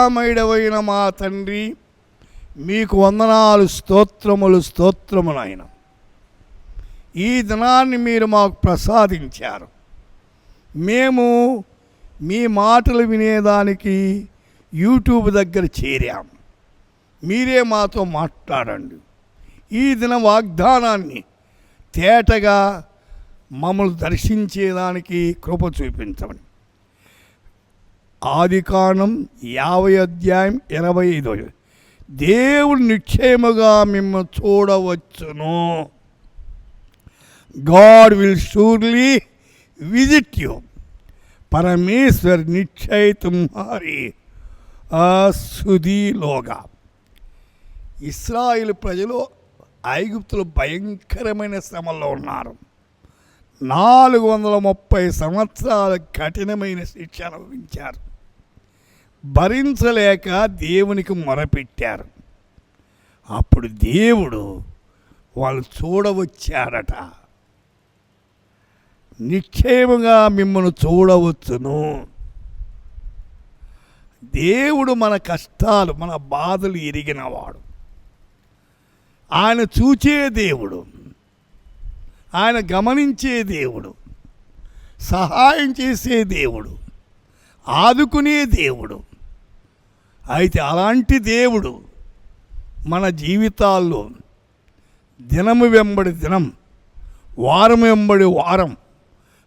దయామయుడవైన మా తండ్రి, మీకు వందనాలు, స్తోత్రములు నాయన. ఈ దినాన్ని మీరు మాకు ప్రసాదించారు. మేము మీ మాటలు వినేదానికి యూట్యూబ్ దగ్గర చేరాం. మీరే మాతో మాట్లాడండి. ఈ దిన వాగ్దానాన్ని తేటగా మమ్మల్ని దర్శించేదానికి కృప చూపించమని. ఆదికాండం 50:25 దేవుడు నిశ్చయముగా మిమ్మల్ని చూడవచ్చును. God will surely visit you. పరమేశ్వర్ నిశ్చయ తుమ్హారీ సుధీలోగా. ఇశ్రాయేలు ప్రజలు ఐగుప్తులు భయంకరమైన శ్రమల్లో ఉన్నారు. 430 సంవత్సరాల కఠినమైన శిక్ష అనుభవించారు. భరించలేక దేవునికి మొరపెట్టారు. అప్పుడు దేవుడు వాళ్ళు చూడవచ్చారట. నిశ్చయముగా మిమ్మల్ని చూడవచ్చును. దేవుడు మన కష్టాలు, మన బాధలు ఎరిగినవాడు. ఆయన చూచే దేవుడు, ఆయన గమనించే దేవుడు, సహాయం చేసే దేవుడు, ఆదుకునే దేవుడు. అయితే అలాంటి దేవుడు మన జీవితాల్లో దినము వెంబడి దినం, వారం వెంబడి వారం,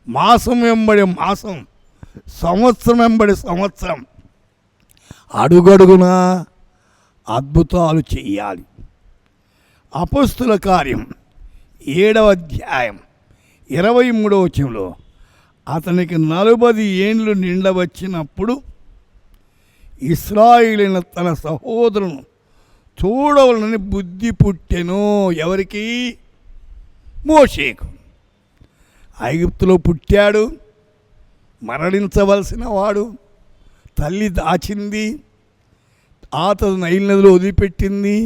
మాసం వెంబడి మాసం, సంవత్సరం వెంబడి సంవత్సరం అడుగడుగునా అద్భుతాలు చెయ్యాలి. అపొస్తలుల కార్యం 7:23 అతనికి 40 ఏండ్లు నిండవచ్చినప్పుడు ఇశ్రాయేలీయుల తన సహోదరులను చూడవలనని బుద్ధి పుట్టెను. ఎవరికి? మోషేకు. ఐగుప్తులో పుట్టాడు, మరణించవలసిన వాడు. తల్లి దాచింది, ఆతను నైల్ నదిలో వదిలిపెట్టింది.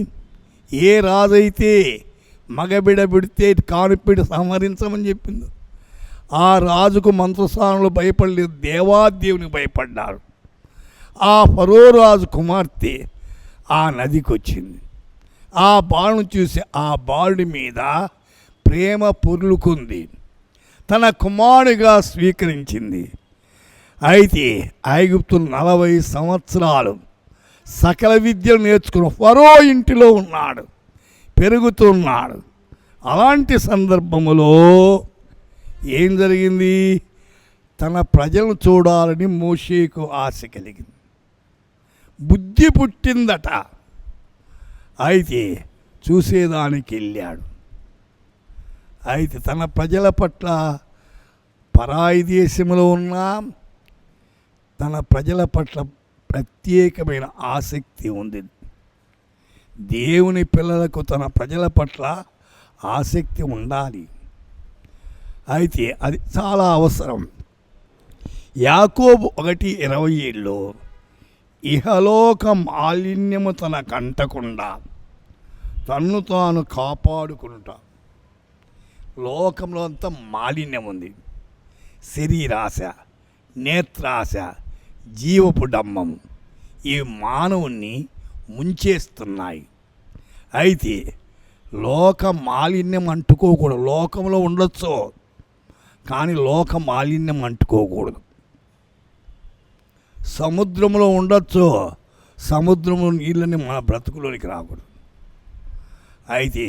ఏ రాజైతే మగబిడ పెడితే కానుపిడి సంహరించమని చెప్పింది, ఆ రాజుకు మంత్రస్థానంలో భయపడలేదు, దేవాదేవునికి భయపడ్డారు. ఆ ఫరో రాజు కుమార్తె ఆ నదికి వచ్చింది. ఆ బాలును చూసి ఆ బాలుడి మీద ప్రేమ పొర్లుకుంది, తన కుమారుడిగా స్వీకరించింది. అయితే ఐగుప్తులు 40 సంవత్సరాలు సకల విద్యలు నేర్చుకుని ఫరో ఇంటిలో ఉన్నాడు, పెరుగుతున్నాడు. అలాంటి సందర్భములో ఏం జరిగింది? తన ప్రజలను చూడాలని మోషేకు ఆశ కలిగింది, బుద్ధి పుట్టిందట. అయితే చూసేదానికి వెళ్ళాడు. అయితే తన ప్రజల పట్ల పరాయి దేశంలో ఉన్న తన ప్రజల పట్ల ప్రత్యేకమైన ఆసక్తి ఉంది. దేవుని పిల్లలకు తన ప్రజల పట్ల ఆసక్తి ఉండాలి. అయితే అది చాలా అవసరం. యాకోబు 1:27 ఇహలోక మాలిన్యము తన కంటకుండా తన్ను తాను కాపాడుకుంటా. లోకంలో అంతా మాలిన్యం ఉంది. శరీరాశ, నేత్రాశ, జీవపు డంబం ఇవి మానవుణ్ణి ముంచేస్తున్నాయి. అయితే లోక మాలిన్యం అంటుకోకూడదు. లోకంలో ఉండొచ్చు, కానీ లోక మాలిన్యం అంటుకోకూడదు. సముద్రంలో ఉండొచ్చు, సముద్రంలో నీళ్ళని మన బ్రతుకులోనికి రాకూడదు. అయితే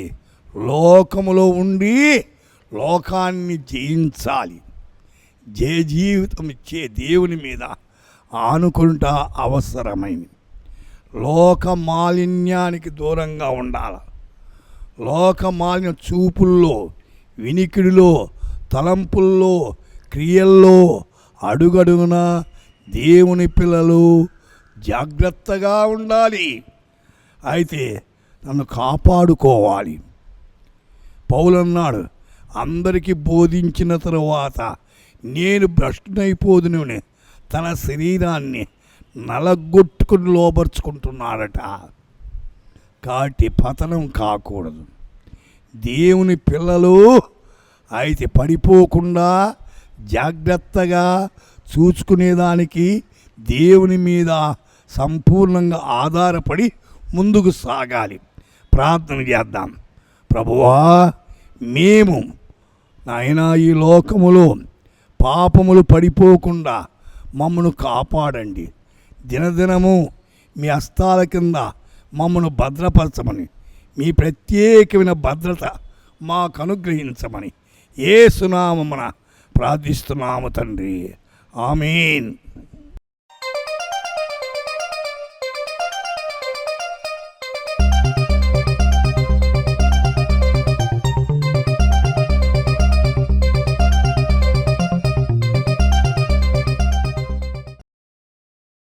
లోకములో ఉండి లోకాన్ని జయించాలి. జీవితం ఇచ్చే దేవుని మీద ఆనుకుంటా అవసరమైంది. లోక మాలిన్యానికి దూరంగా ఉండాలి. లోక మాలిన్య చూపుల్లో, వినికిడిలో, తలంపుల్లో, క్రియల్లో అడుగడుగున దేవుని పిల్లలు జాగ్రత్తగా ఉండాలి. అయితే నన్ను కాపాడుకోవాలి. పౌలన్నాడు, అందరికీ బోధించిన తరువాత నేను భ్రష్టునైపోదునని తన శరీరాన్ని నలగొట్టుకుని లోపరుచుకుంటున్నాడట. కాబట్టి పతనం కాకూడదు. దేవుని పిల్లలు అయితే పడిపోకుండా జాగ్రత్తగా చూసుకునేదానికి దేవుని మీద సంపూర్ణంగా ఆధారపడి ముందుకు సాగాలి. ప్రార్థన చేద్దాం. ప్రభువా, మేము నాయనా ఈ లోకములో పాపములు పడిపోకుండా మమ్మను కాపాడండి. దినదినము మీ హస్తాల కింద మమ్మను భద్రపరచమని, మీ ప్రత్యేకమైన భద్రత మాకు అనుగ్రహించమని యేసు నామమున ప్రార్థిస్తున్నాము తండ్రి. ఆమేన్.